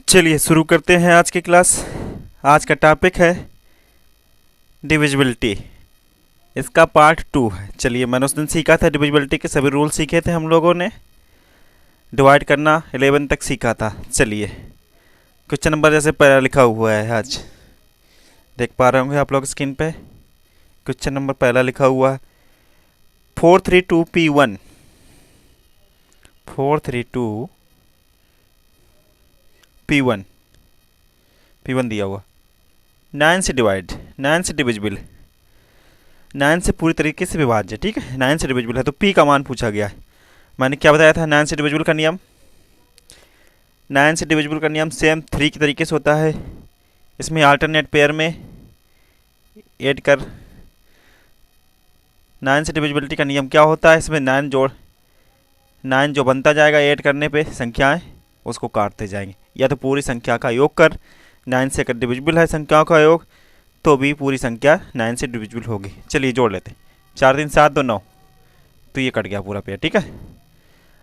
चलिए शुरू करते हैं आज की क्लास। आज का टॉपिक है डिविजिबिलिटी। इसका पार्ट 2 है। चलिए मैंने उस दिन सीखा था डिविजिबिलिटी के सभी रूल सीखे थे हम लोगों ने। डिवाइड करना 11 तक सीखा था। चलिए क्वेश्चन नंबर जैसे पहला लिखा हुआ है, आज देख पा रहे होंगे आप लोग स्क्रीन पे। क्वेश्चन नंबर पहला लिखा हुआ है 432P1। 432P1 दिया हुआ 9 से डिवाइड, 9 से डिविजिबल, 9 से पूरी तरीके से विभाज्य। ठीक है, 9 से डिविजिबल है तो P का मान पूछा गया है। मैंने क्या बताया था 9 से डिविजिबल का नियम? 9 से डिविजिबल का नियम सेम 3 की तरीके से होता है। इसमें अल्टरनेट पेयर में ऐड कर 9 से डिविजिबिलिटी का नियम क्या होता है? इसमें 9 जो बनता जाएगा ऐड करने पे संख्याएं उसको काटते जाएंगे। या तो पूरी संख्या का योग कर, 9 से अगर डिविजिबल है संख्याओं का योग तो भी पूरी संख्या 9 से डिविजिबल होगी। चलिए जोड़ लेते हैं। 4 3 7 2 9, तो ये कट गया पूरा पेयर। ठीक है,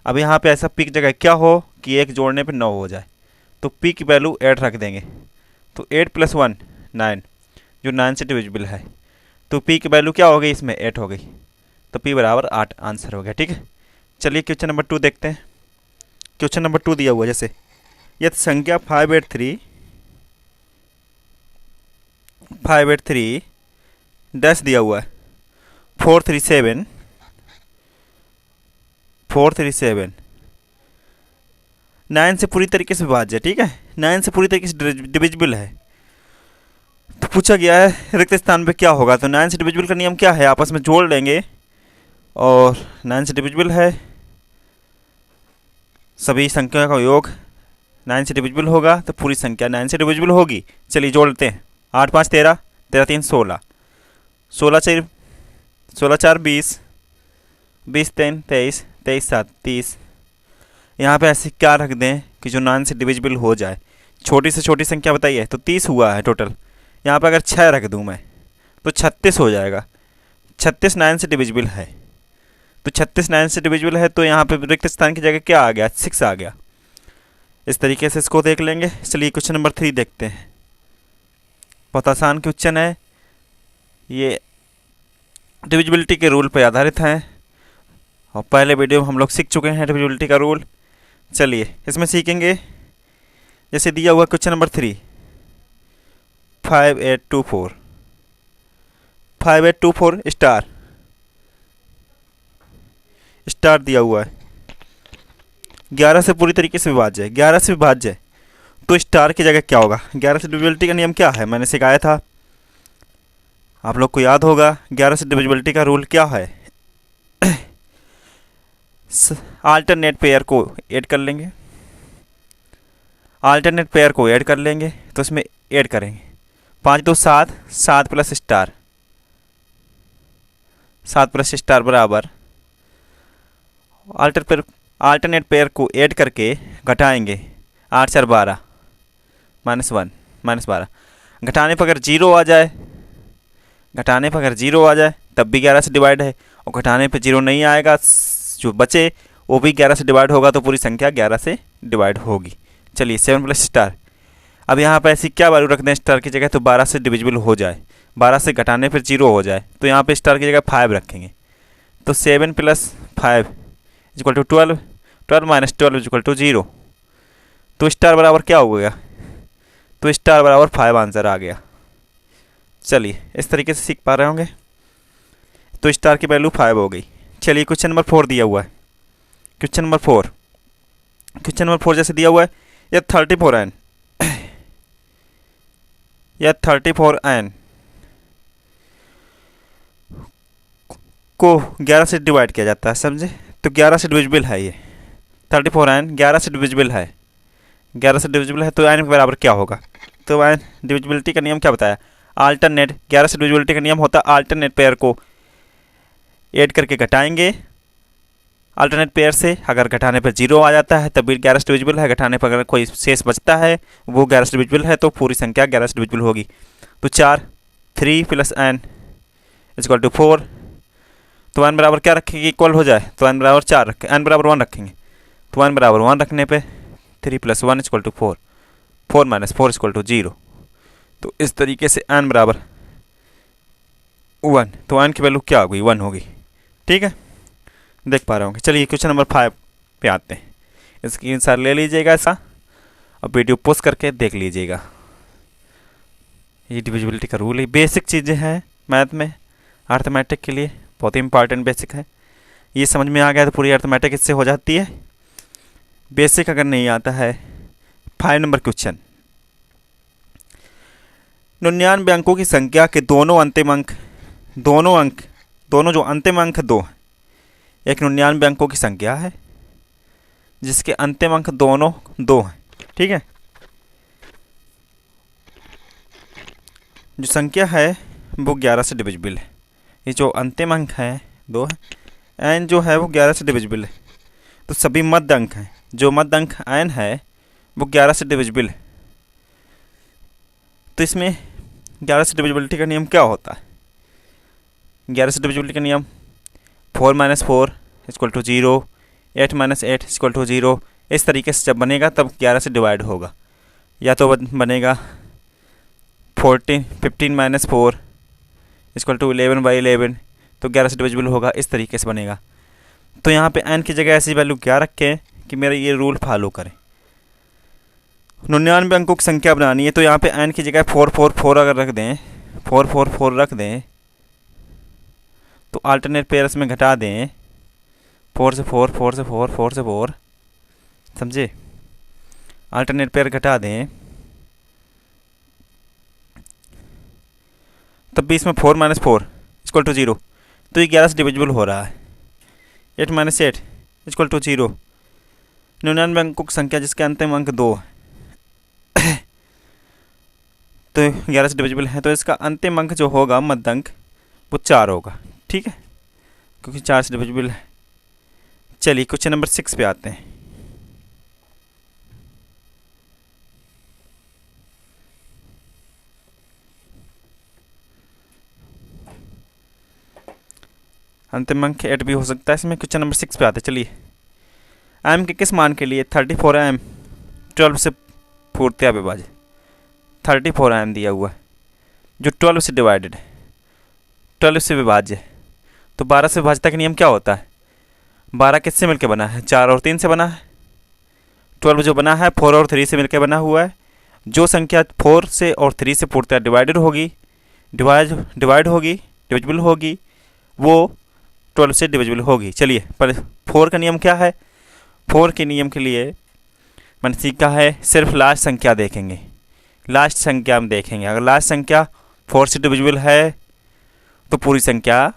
अब यहाँ पे ऐसा पी की जगह क्या हो कि 1 जोड़ने पे 9 हो जाए, तो पी की वैल्यू 8 रख देंगे। तो 8 + 1 9, जो 9 से डिविजिबल है, तो पी की वैल्यू क्या हो गई? इसमें 8 हो गई, तो पी बराबर 8 आंसर हो गया। ठीक है, चलिए क्वेश्चन नंबर 2 देखते हैं। क्वेश्चन नंबर 2 दिया हुआ जैसे यदि संख्या 583 डैश दिया हुआ है 437 9 से पूरी तरीके से विभाज्य। ठीक है, 9 से पूरी तरीके से डिविजिबल है, तो पूछा गया है रिक्त स्थान पे क्या होगा। तो 9 से डिविजिबल का नियम क्या है? आपस में जोड़ लेंगे और 9 से डिविजिबल है, सभी संख्याओं का योग 9 से डिविजिबल होगा तो पूरी संख्या 9 से डिविजिबल होगी। चलिए जोड़ लेते हैं। 8 5 13, 13 3 16, 16 4 20, 20 3 23, 23 7 30। यहाँ पे ऐसे क्या रख दें कि जो 9 से डिविजिबल हो जाए? छोटी से छोटी संख्या बताइए, तो 30 हुआ है टोटल। यहाँ पे अगर 6 रख दूँ मैं तो 36 हो जाएगा। 36 9 से डिविजिबल है, तो 36 9 से डिविजिबल है, तो यहाँ पे रिक्त स्थान की जगह क्या आ गया? 6 आ गया। इस तरीके से इसको देख लेंगे। चलिए क्वेश्चन नंबर 3 देखते हैं। बहुत आसान क्वेश्चन है ये, डिविजिबिलिटी के रूल पर आधारित है और पहले वीडियो में हम लोग सीख चुके हैं डिविजिबिलिटी का रूल। चलिए इसमें सीखेंगे। जैसे दिया हुआ क्वेश्चन नंबर 3 5824 स्टार दिया हुआ है 11 से पूरी तरीके से विभाज्य है। 11 से विभाज्य है तो स्टार की जगह क्या होगा? 11 से डिविजिबिलिटी का नियम क्या है? मैंने सिखाया था, आप लोग को याद होगा। 11 से डिविजिबिलिटी का रूल क्या है? अल्टरनेट पेयर को ऐड कर लेंगे। अल्टरनेट पेयर को ऐड कर लेंगे तो इसमें ऐड करेंगे 5 2 7, 7 प्लस स्टार, 7 प्लस स्टार बराबर अल्टरनेट पेयर को ऐड करके घटाएंगे 8 4 12 -1 -12। घटाने पर अगर 0 आ जाए, तब भी 11 से डिवाइड है, और घटाने पर 0 नहीं आएगा, जो बचे वो भी 11 से डिवाइड होगा, तो पूरी संख्या 11 से डिवाइड होगी। चलिए 7 प्लस स्टार। अब यहाँ पर ऐसी क्या वैल्यू रख दें स्टार की जगह? तो 12 से डिविजिबल हो जाए, 12 से घटाने पर 0 हो जाए, तो यहाँ पे स्टार की जगह 5 रखेंगे। तो 7 + 5 = 12, 12 - 12 = 0। तो स्टार बराबर क्या हो गया? तो स्टार बराबर 5 आंसर आ गया। चलिए इस तरीके से सीख पा रहे होंगे। तो स्टार की वैल्यू 5 हो गई। चलिए क्वेश्चन नंबर 4 दिया हुआ है। क्वेश्चन नंबर 4 जैसे दिया हुआ है यह 34n को 11 से डिवाइड किया जाता है, समझे? तो 11 से डिविजिबल है ये 34n, 11 से डिविजिबल है। 11 से डिविजिबल है तो n के बराबर क्या होगा? तो n डिविजिबिलिटी का नियम क्या बताया? अल्टरनेट 11 से डिविजिबिलिटी का नियम होता है अल्टरनेट पेयर को ऐड करके घटाएंगे। अल्टरनेट पेयर से अगर घटाने पर 0 आ जाता है तब भी 11 से डिविजिबल है, घटाने पर अगर कोई शेष बचता है वो 11 से डिविजिबल है, तो पूरी संख्या 11 से डिविजिबल होगी। तो 3 + n = 4। तो n बराबर क्या रखेंगे? इक्वल हो जाए, तो n बराबर 4 n बराबर 1 रखेंगे। तो n बराबर 1 रखने पे 3 + 1 = 4, 4 माइनस 4 इक्वल टू 0। तो इस तरीके से n बराबर 1, तो n की वैल्यू क्या होगी? 1 होगी। ठीक है, देख पा रहे होंगे। चलिए क्वेश्चन नंबर 5 पे आते हैं। स्क्रीन शॉट ले लीजिएगा ऐसा और वीडियो पोस्ट करके देख लीजिएगा। ये डिविजिबिलिटी का रूल है, बेसिक चीज़ें हैं मैथ में, अर्थमेटिक के लिए बहुत ही इंपॉर्टेंट बेसिक है। ये समझ में आ गया तो पूरी अर्थमेटिक इससे हो जाती है। बेसिक अगर नहीं आता है, 5 नंबर क्वेश्चन, 99 अंकों की संख्या के दोनों जो अंतिम अंक दो हैं। एक 99 अंकों की संख्या है जिसके अंतिम अंक दोनों 2 हैं। ठीक है, जो संख्या है वो 11 से डिविजिबल है। ये जो अंतिम अंक है 2 है, n जो है वो 11 से डिविजिबल है। तो सभी मध्य अंक हैं, जो मध्य अंक n है वो 11 से डिविजिबल है। तो इसमें 11 से डिविजिबिलिटी का नियम क्या होता है? 11 से डिविजिबिलिटी का नियम 4 minus 4 equal to 0, 8 minus 8 equal to 0। इस तरीके से जब बनेगा तब 11 से डिवाइड होगा। या तो बनेगा 15 माइनस 4 इक्वल टू 11 बाई 11, तो 11 से डिविजिबल होगा। इस तरीके से बनेगा। तो यहाँ पे n की जगह ऐसी वैल्यू क्या रखें कि मेरा ये रूल फॉलो करें। 99 अंकों की संख्या बनानी है, तो यहाँ पे n की जगह 4 अगर रख दें, 4 रख दें, तो अल्टरनेट पेयर्स में घटा दें, 4 से 4, समझे? अल्टरनेट पेयर घटा दें, तब भी इसमें 4 माइनस 4 इक्वल टू 0। तो ये 11 से डिविजिबल हो रहा है। 8 माइनस 8 इक्वल टू 0। 99 अंकों की संख्या जिसके अंतिम अंक 2 है तो 11 से डिविजिबल है। तो इसका अंतिम अंक जो होगा, मध्य अंक, वो 4 होगा। ठीक है, क्योंकि 4 से डिविजिबल है। चलिए क्वेश्चन नंबर 6 पे आते हैं। अंतिम अंक 8 भी हो सकता है इसमें। क्वेश्चन नंबर 6 पे आते हैं। चलिए, m के किस मान के लिए 34m 12 से पूर्णतया विभाजित? 34m दिया हुआ है जो 12 से डिवाइडेड है, 12 से विभाज्य है। तो 12 से विभाज्यता का नियम क्या होता है? 12 किससे मिलकर बना है? 4 और 3 से बना है। 12 जो बना है 4 और 3 से मिलकर बना हुआ है। जो संख्या 4 से और 3 से पूर्णतया डिवाइड होगी, डिविजिबल होगी, वो 12 से डिविजिबल होगी। चलिए, पर 4 का नियम क्या है? 4 के नियम के लिए मैंने सीखा है सिर्फ लास्ट संख्या देखेंगे। लास्ट संख्या हम देखेंगे। अगर लास्ट संख्या 4 से डिविजिबल है तो पूरी संख्या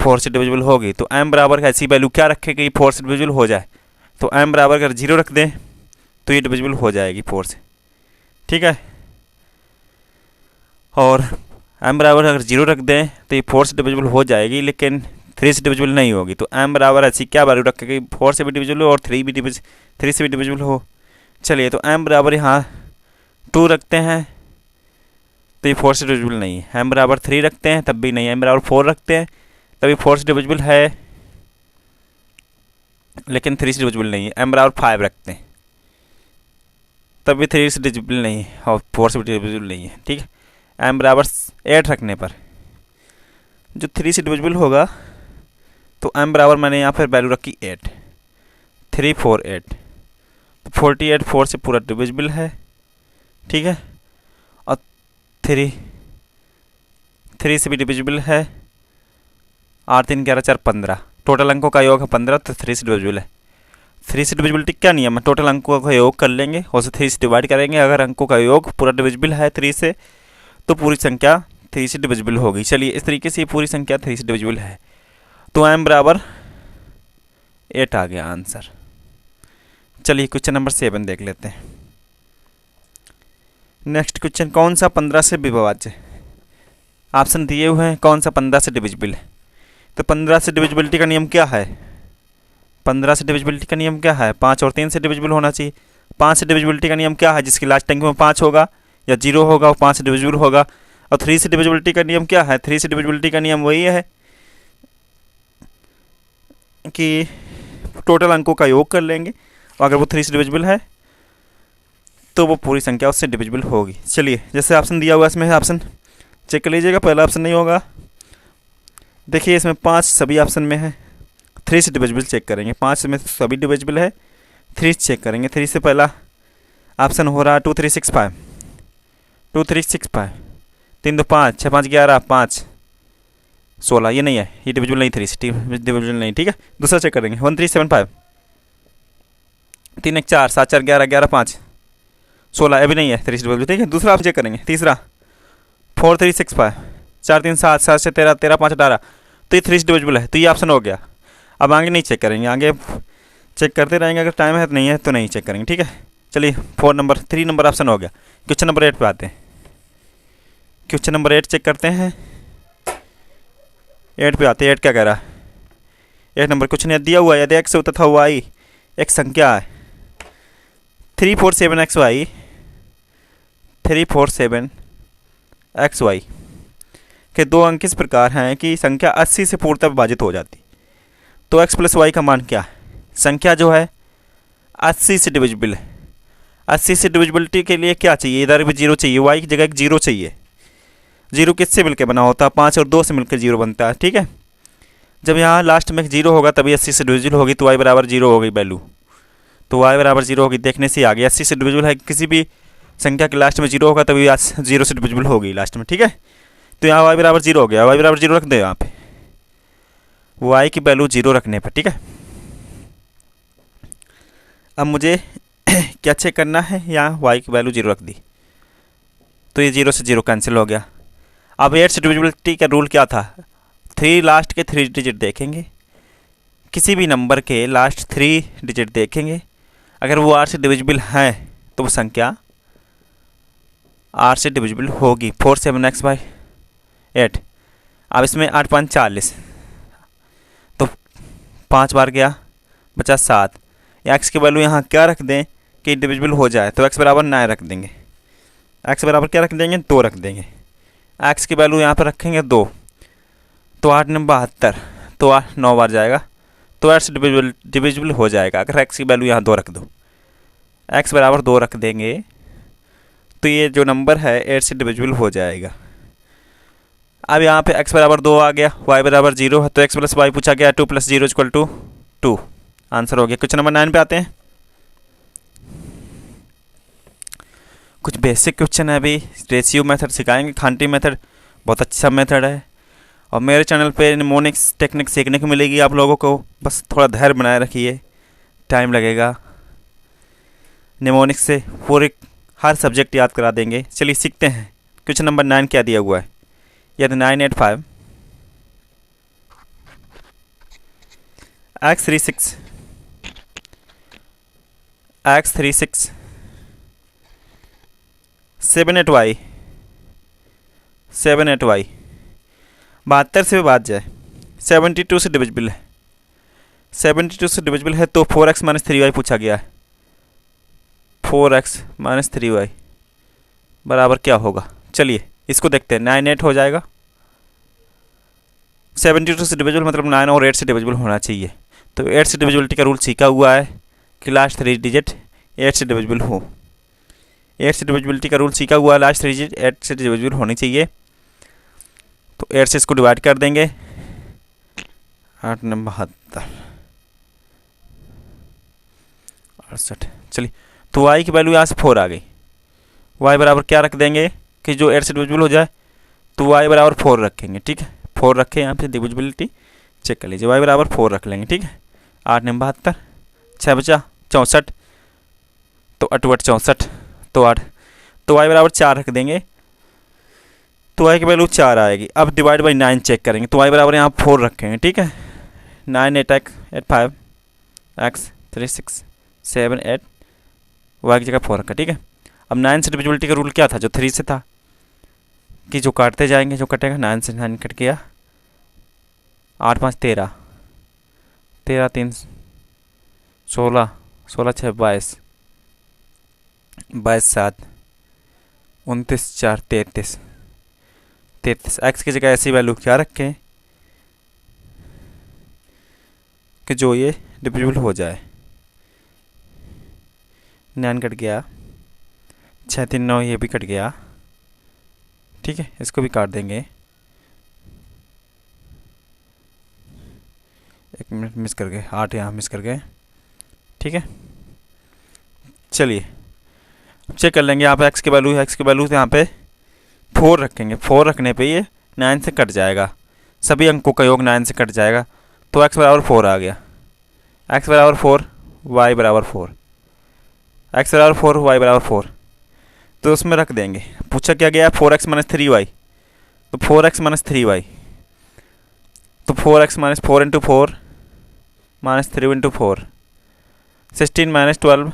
4 से डिविजिबल होगी। तो m बराबर ऐसी वैल्यू क्या रखेगी कि 4 से डिविजिबल हो जाए? तो m बराबर अगर 0 रख दें तो ये डिविजिबल हो जाएगी 4 से। ठीक है, और m बराबर अगर 0 रख दें तो ये 4 से डिविजिबल हो जाएगी, लेकिन 3 से डिविजिबल नहीं होगी। तो m बराबर ऐसी क्या वैल्यू रखेगी? 4 से भी डिविजिबल हो और 3 से भी डिविजिबल हो। चलिए, तो m बराबर यहाँ 2 रखते हैं तो ये 4 से डिविजिबल नहीं है। m बराबर 3 रखते हैं तब भी नहीं है। m बराबर 4 रखते हैं तभी 4 से डिविजिबल है, लेकिन 3 से डिविजिबल नहीं है। m बराबर 5 रखते हैं तब भी 3 से डिविजिबल नहीं है और 4 से भी डिविजिबल नहीं है। ठीक है, m बराबर 8 रखने पर जो 3 से डिविजिबल होगा, तो m बराबर मैंने यहाँ पर वैल्यू रखी 8, 3 4 8, तो 48 4 से पूरा डिविजिबल है। ठीक है, और 3 से भी डिविजिबल है। 8 3 11 4 15, टोटल अंकों का योग है 15, तो 3 से डिविजिबल है। 3 से डिविजिबिलिटी क्या नियम है? टोटल अंकों का योग कर लेंगे और उसे 3 से डिवाइड करेंगे। अगर अंकों का योग पूरा डिविजिबल है 3 से, तो पूरी संख्या 3 से डिविजिबल होगी। चलिए, इस तरीके से ये पूरी संख्या 3 से डिविजिबल है। तो m बराबर 8 आ गया आंसर। चलिए क्वेश्चन नंबर 7 देख लेते हैं। नेक्स्ट क्वेश्चन, कौन सा 15 से विभाज्य? ऑप्शन दिए हुए हैं, कौन सा 15 से डिविजिबल है? तो 15 से डिविजिबिलिटी का नियम क्या है? 15 से डिविजिबिलिटी का नियम क्या है? 5 और 3 से डिविजिबल होना चाहिए। 5 से डिविजिबिलिटी का नियम क्या है? जिसकी लास्ट अंक में 5 होगा या 0 होगा वो 5 से डिविजिबल होगा। और 3 से डिविजिबिलिटी का नियम क्या है? 3 से डिविजिबिलिटी का नियम वही है कि टोटल अंकों का योग कर लेंगे और अगर वो 3 से डिविजिबल है तो वो पूरी संख्या उससे डिविजिबल होगी। चलिए जैसे ऑप्शन दिया हुआ है इसमें ऑप्शन चेक कर लीजिएगा। पहला ऑप्शन नहीं होगा, देखिए इसमें 5 सभी ऑप्शन में है, 3 से डिविजिबल चेक करेंगे, 5 में सभी डिविजिबल है, 3 चेक करेंगे। 3 से पहला ऑप्शन हो रहा है 2365, 2365, 3 2 5, 6 5 11, 5 16, ये नहीं है, ये डिविजिबल नहीं, 3 से डिविजिबल नहीं। ठीक है, दूसरा चेक करेंगे 1375, 3 1 4, 7 4 11, 11 5 16, ये भी नहीं है, 3 से डिविजिबल। ठीक है, दूसरा आप चेक करेंगे। तीसरा 4365, 4 3 7, 7 से 13, 13 5 18, तो ये 3 से डिविजिबल है, तो ये ऑप्शन हो गया। अब आगे नहीं चेक करेंगे, आगे चेक करते रहेंगे, अगर टाइम है तो नहीं है तो नहीं चेक करेंगे। ठीक है, चलिए 3 नंबर ऑप्शन हो गया। क्वेश्चन नंबर 8 पे आते हैं। क्वेश्चन नंबर 8 चेक करते हैं, 8 पे आते हैं। 8 क्या कह रहा है, 8 नंबर क्वेश्चन दिया हुआ है, यदि एक्स तथा वाई एक संख्या है 347xy, 347xy के दो अंक इस प्रकार हैं कि संख्या 80 से पूर्णतः विभाजित हो जाती, तो x प्लस वाई का मान क्या है? संख्या जो है 80 से डिविजिबल है, 80 से डिविजिबिलिटी के लिए क्या चाहिए? इधर भी 0 चाहिए, y की जगह एक 0 चाहिए। 0 किससे मिलकर बना होता है? 5 और 2 से मिलकर 0 बनता है। ठीक है, जब यहाँ लास्ट में 0 होगा तभी 80 से डिविजिबल होगी, तो y बराबर 0 हो गई वैल्यू, तो y बराबर 0 होगी। देखने से आ गया 80 से डिविजिबल है, किसी भी संख्या के लास्ट में 0 होगा तभी 0 से डिविजिबल होगी लास्ट में। ठीक है, तो यहाँ y बराबर 0 हो गया, y बराबर 0 रख दे यहाँ पे, y की वैल्यू 0 रखने पर। ठीक है, अब मुझे क्या चेक करना है, यहाँ y की वैल्यू 0 रख दी, तो ये 0 से 0 कैंसिल हो गया। अब 8 से डिविजिबिलिटी का रूल क्या था? 3 लास्ट के 3 डिजिट देखेंगे, किसी भी नंबर के लास्ट 3 डिजिट देखेंगे, अगर वो 8 से डिविजिबल हैं तो वो संख्या 8 से डिविजिबल होगी। 47x/8, अब इसमें 8 5 40, तो 5 बार गया, बचा 7। एक्स की वैल्यू यहाँ क्या रख दें कि डिविजिबल हो जाए, तो x बराबर 9 रख देंगे। x बराबर क्या रख देंगे? 2 रख देंगे। x की वैल्यू यहाँ पर रखेंगे 2, तो 8 9 72, तो 8 9 बार जाएगा, तो 8 से डिविजिबल हो जाएगा अगर x की वैल्यू यहाँ 2 रख दो। x बराबर 2 रख देंगे तो ये जो नंबर है 8 से डिविजिबल हो जाएगा। अब यहाँ पे x बराबर 2 आ गया, y बराबर 0 है, तो x प्लस वाई पूछा गया, 2 + 0 = 2, आंसर हो गया। क्वेश्चन नंबर 9 पे आते हैं। कुछ बेसिक क्वेश्चन है, अभी रेशियो मेथड सिखाएंगे। खांटी मेथड बहुत अच्छा मेथड है, और मेरे चैनल पे निमोनिक्स टेक्निक सीखने को मिलेगी आप लोगों को, बस थोड़ा धैर्य बनाए रखिए, टाइम लगेगा। निमोनिक्स से पूरे हर सब्जेक्ट याद करा देंगे। चलिए सीखते हैं। क्वेश्चन नंबर 9 क्या दिया हुआ है, यदि 985 x36 78y 72 से विभाज्य जाए, 72 से डिविजिबल है, 72 से डिविजिबल है, तो 4x - 3y पूछा गया है। 4x - 3y बराबर क्या होगा? चलिए इसको देखते हैं। 9 8 हो जाएगा, 72 से डिविजिबल मतलब 9 और 8 से डिविजिबल होना चाहिए, तो 8 से डिविजिबिलिटी का रूल सीखा हुआ है कि लास्ट 3 डिजिट 8 से डिविजिबल हो। 8 से डिविजिबिलिटी का रूल सीखा हुआ है, लास्ट 3 डिजिट 8 से डिविजिबल होनी चाहिए, तो 8 से इसको डिवाइड कर देंगे, 8 9 72 68। चलिए, तो y की वैल्यू यहाँ से 4 आ गई, y बराबर क्या रख देंगे कि जो 8 से डिविजिबल हो जाए, तो y बराबर 4 रखेंगे। ठीक है, 4 रखें यहाँ पे, डिविजिबिलिटी चेक कर लीजिए, y बराबर 4 रख लेंगे। ठीक है, 8 9 72, 6 बचा 64, तो 8 8 64, तो 8, तो y बराबर 4 रख देंगे, तो y की वैल्यू 4 आएगी। अब डिवाइड बाई 9 चेक करेंगे, तो y बराबर यहाँ 4 रखेंगे। ठीक है, 9 8 85 x 36 7 8, y की जगह 4 रखा। ठीक है, अब 9 से डिविजिबिलिटी का रूल क्या था, जो 3 से था, कि जो काटते जाएंगे, जो कटेगा 9 से 9 कट गया, 8 5 13, 13 3 16, 16 6 22, 22 7 29 4 33, 33। एक्स की जगह ऐसी वैल्यू क्या रखें कि जो ये डिविजिबल हो जाए। 9 कट गया, 6 3 9, ये भी कट गया। ठीक है, इसको भी काट देंगे। 1 मिनट मिस कर गए, 8 यहाँ मिस कर गए। ठीक है, चलिए चेक कर लेंगे। यहाँ पे एक्स की वैल्यू यहाँ पे 4 रखेंगे। 4 रखने पे ये 9 से कट जाएगा, सभी अंकों का योग 9 से कट जाएगा। तो x बराबर 4 आ गया। x बराबर 4, y बराबर 4, x बराबर 4, y बराबर 4। तो उसमें रख देंगे। पूछा क्या गया है, 4x माइनस 3y। तो 4x माइनस 3y, तो 4x minus 4 into 4 minus 3 into 4, 16 minus 12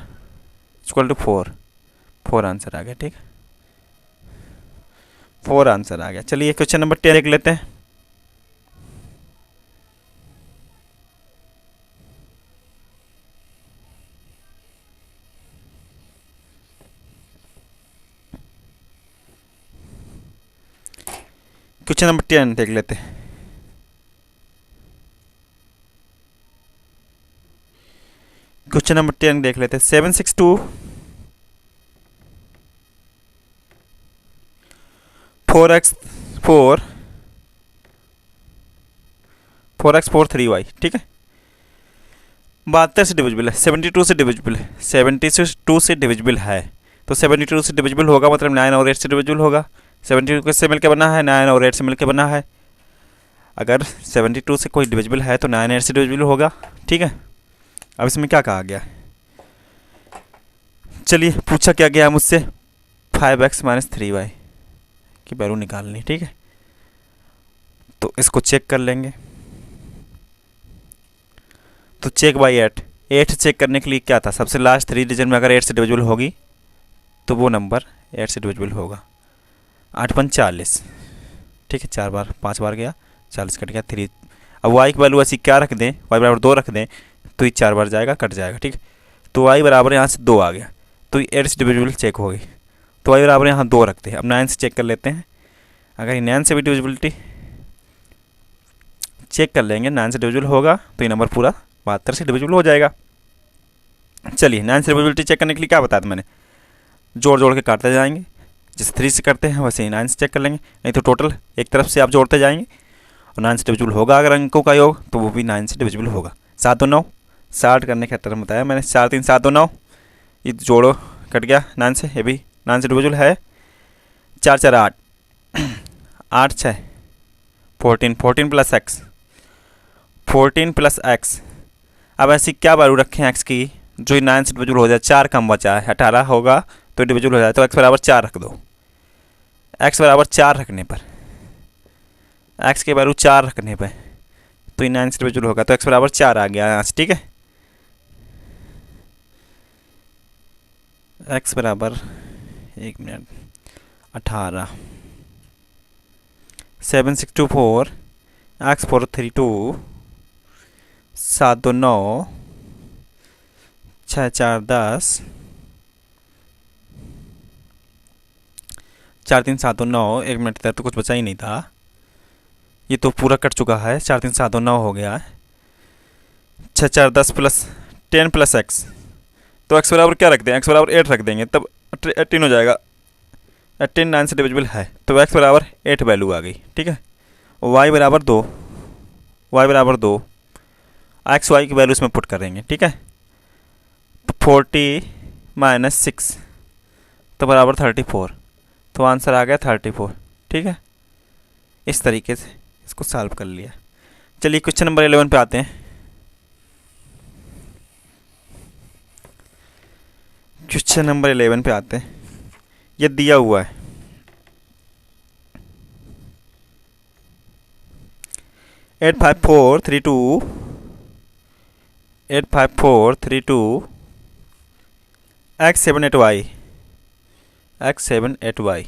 equal to 4। 4 answer आ गया। ठीक है, 4 आंसर आ गया। चलिए क्वेश्चन नंबर 10 देख लेते हैं। क्वेश्चन नंबर 10 देख लेते हैं। क्वेश्चन नंबर 10 देख लेते हैं। 762 4x 4 3y। ठीक है, 72 से डिविजिबल है, 72 से डिविजिबल है, 72 से डिविजिबल है। तो 72 से डिविजिबल होगा मतलब 9 और 8 से डिविजिबल होगा। 72 किससे मिलकर बना है, 9 और 8 से मिलकर बना है। अगर 72 से कोई डिविजिबल है तो 9 8 से डिविजिबल होगा। ठीक है, अब इसमें क्या कहा गया, चलिए पूछा क्या गया मुझसे, 5x माइनस 3y की वैल्यू निकालनी। ठीक है, तो इसको चेक कर लेंगे। तो चेक बाई 8 चेक करने के लिए क्या था, सबसे लास्ट 3 डिजिट में अगर 8 से डिविजिबल होगी तो वो नंबर 8 से डिविजिबल होगा। 8 5 40। ठीक है, 4 बार 5 बार गया, 40 कट गया 3। अब y की वैल्यू ऐसी क्या रख दें, y बराबर 2 रख दें तो ये 4 बार जाएगा, कट जाएगा। ठीक है, तो y बराबर यहाँ से 2 आ गया, तो ये 8 से डिविजिबल चेक हो गई। तो y बराबर यहाँ 2 रखते हैं। अब 9 से चेक कर लेते हैं। अगर ये 9 से भी डिविजिबिलिटी चेक कर लेंगे, 9 से डिविजिबल होगा तो ये नंबर पूरा 72 से डिविजिबल हो जाएगा। चलिए 9 से डिविजिबिलिटी चेक करने के लिए क्या बताया था मैंने, जोड़ के काटते जाएंगे। जैसे 3 से करते हैं वैसे ही 9 से चेक कर लेंगे, नहीं तो टोटल एक तरफ से आप जोड़ते जाएंगे और 9 से डिविजिबल होगा अगर अंकों का योग, तो वो भी 9 से डिविजिबल होगा। 7 2 9, 60 करने का टर्म बताया मैंने। 4 3 7 2 9, ये जोड़ो कट गया 9 से, ये भी 9 से डिविजिबल है। 4 4 8, 8 6 14, 14 प्लस एक्स, 14 प्लस एक्स। अब ऐसी क्या वैल्यू रखें एक्स की जो 9 से डिविजिबल हो जाए। 4 कम बचा है, 18 होगा तो डिविजिबल हो जाए। तो एक्स बराबर 4 रख दो। एक्स बराबर 4 रखने पर, एक्स के वैल्यू 4 रखने पर तो ये 9 से डिविजिबल होगा। तो एक्स बराबर 4 आ गया यहाँ से। ठीक है, एक्स बराबर 1 मिनट 18, 7624, एक्स 432, 7 2 9, 6 4 10, 4 3 7 2 9। 1 मिनट तक तो कुछ बचा ही नहीं था, ये तो पूरा कट चुका है। 4 3 7 2 9 हो गया है। 6 4 10 प्लस 10 प्लस एक्स, तो एक्स बराबर क्या रख दें, एक्स बराबर 8 रख देंगे, तब 18 हो जाएगा। 18 9 से डिविजिबल है तो एक्स बराबर 8 वैल्यू आ गई। ठीक है, वाई बराबर 2, वाई बराबर 2, एक्स वाई की वैल्यू इसमें पुट करेंगे। ठीक है, 40 माइनस 6 तो बराबर 34, तो आंसर आ गया 34। ठीक है, इस तरीके से इसको सॉल्व कर लिया। चलिए क्वेश्चन नंबर 11 पे आते हैं। क्वेश्चन नंबर 11 पे आते हैं। ये दिया हुआ है 85432 x7 8y, x7 8y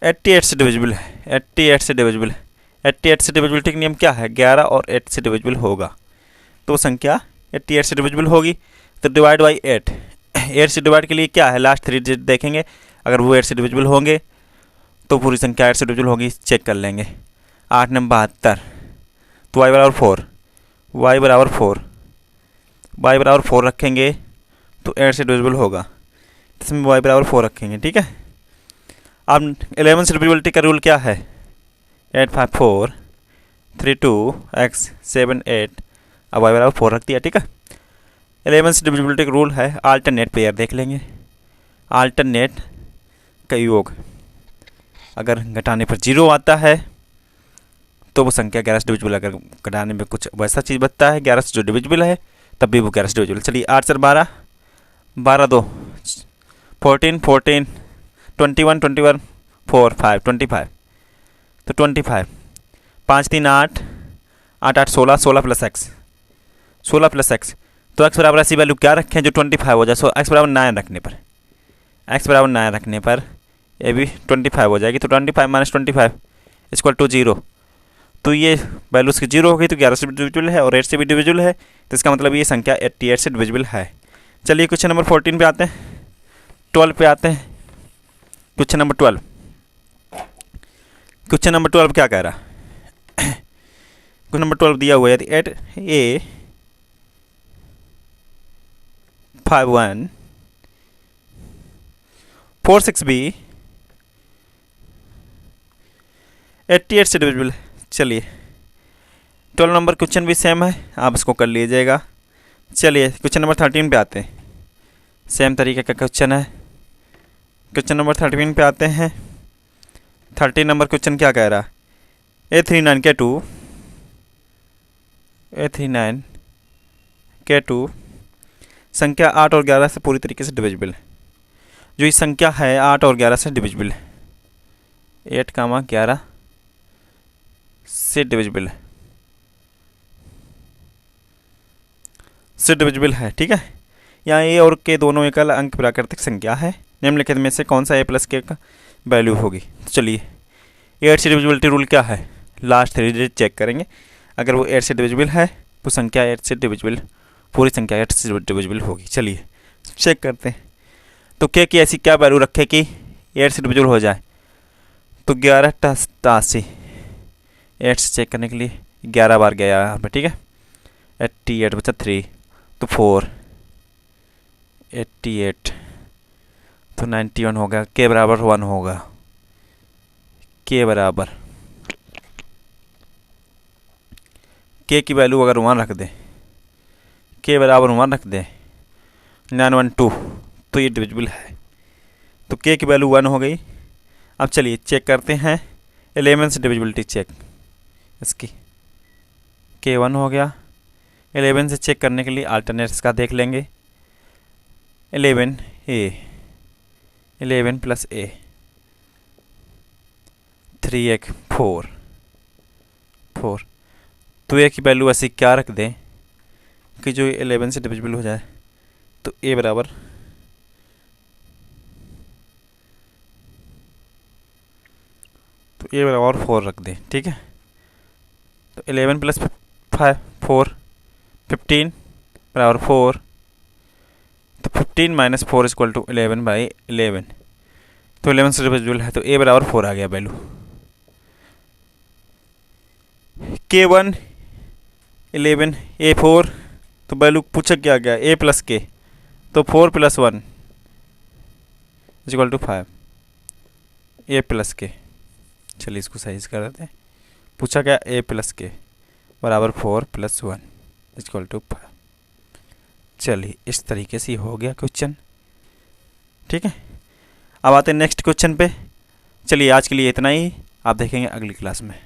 88 से डिविजिबल है। 88 से डिविजिबल है। 88 से डिविजिबिलिटी का नियम क्या है, 11 और 8 से डिविजिबल होगा तो संख्या 88 से डिविजिबल होगी। तो डिवाइड बाई 8, 8 से डिवाइड के लिए क्या है, लास्ट 3 डिजिट देखेंगे, अगर वो 8 से डिविजिबल होंगे तो पूरी संख्या 8 से डिविजिबल होगी, चेक कर लेंगे। 8 नंबर 72, तो y बराबर 4, y बराबर 4 रखेंगे तो 8 से डिविजिबल होगा। इसमें y बराबर 4 रखेंगे, ठीक है। अब 11 से डिविजिबिलिटी का रूल क्या है? 8 5 4 3 2 x 7 8, अब y बराबर 4 रख दिया, ठीक है। 11 से डिविजिबिलिटी का रूल है आल्टरनेट पेयर देख लेंगे। आल्टरनेट का योग अगर घटाने पर 0 आता है तो वो संख्या 11 से डिविजिबल, अगर घटाने में कुछ वैसा चीज़ बचता है 11 से जो डिविजिबल है तब भी वो 11 से डिविजिबल। चलिए 8 से 12, 12 2 14 14 21 21 4 5 25, तो 25 5 3 8 8 8 16 16 प्लस एक्स 16 प्लस एक्स, तो एक्स बराबर ऐसी वैल्यू क्या रखें जो 25 हो जाए। सो एक्स बराबर 9 रखने पर, एक्स बराबर 9 रखने पर ये भी 25 हो जाएगी। तो 25 माइनस 25 इक्वल टू 0, तो ये वैल्यू उसकी 0 हो गई, तो 11 से भी डिविजिबल है और 8 से भी डिविजिबल है, तो इसका मतलब ये संख्या 88 से डिविजिबल है। चलिए क्वेश्चन नंबर 14 पे आते हैं, 12 पे आते हैं। क्वेश्चन नंबर 12, क्वेश्चन नंबर 12 क्या कह रहा है? क्वेश्चन नंबर 12 दिया हुआ है, यदि 8a 5 1 4 6b 88 से डिविजिबल है। चलिए 12 नंबर क्वेश्चन भी सेम है, आप इसको कर लीजिएगा। चलिए क्वेश्चन नंबर 13 पे आते हैं, सेम तरीके का क्वेश्चन है। क्वेश्चन नंबर 13 पे आते हैं। 13 नंबर क्वेश्चन क्या कह रहा है? A39 K2 संख्या 8 और 11 से पूरी तरीके से डिविजिबल है। जो ये संख्या है 8 और 11 से डिविजिबल है, 8, 11 से डिविजिबल है, ठीक है। यहाँ ए और के दोनों एकल अंक प्राकृतिक संख्या है। निम्नलिखित में से कौन सा ए प्लस के का वैल्यू होगी? तो चलिए 8 से डिविजिबिलिटी रूल क्या है? लास्ट 3 डिजिट चेक करेंगे। अगर वो 8 से डिविजिबल है तो संख्या 8 से डिविजिबल, पूरी संख्या 8 से डिविजिबल होगी। चलिए चेक करते हैं। तो के की ऐसी क्या वैल्यू रखे कि 8 से डिविजिबल हो जाए? तो 11 88, 8 से चेक करने के लिए 11 बार गया यहाँ पर, ठीक है। 88 बचा 3, तो 4 88, तो 91 होगा। के बराबर 1 होगा, के बराबर के की वैल्यू अगर 1 रख दें, के बराबर 1 रख दें 912, तो ये डिविजिबल है। तो के की वैल्यू 1 हो गई। अब चलिए चेक करते हैं 11 से डिविजिबिलिटी चेक इसकी। के 1 हो गया। 11 से चेक करने के लिए अल्टरनेट्स का देख लेंगे। 11 प्लस ए 3 एक 4, तो ए की वैल्यू ऐसी क्या रख दें कि जो 11 से डिविजिबल हो जाए। तो ए बराबर तो ए बराबर 4 रख दें, ठीक है। तो 11 प्लस 5 4 15 बराबर 4, तो 15 माइनस 4 इक्वल टू 11/11, तो 11 से डिविजिबल है, तो ए बराबर 4 आ गया वैल्यू। K1 11 A4, तो वैल्यू पूछा क्या गया? ए प्लस के, तो 4 + 1 इक्वल टू 5, ए प्लस के। चलिए इसको सही से कर देते हैं। पूछा गया ए प्लस के बराबर 4 + 1 इक्वल टू 5। चलिए इस तरीके से हो गया क्वेश्चन, ठीक है। अब आते हैं नेक्स्ट क्वेश्चन पे। चलिए आज के लिए इतना ही, आप देखेंगे अगली क्लास में।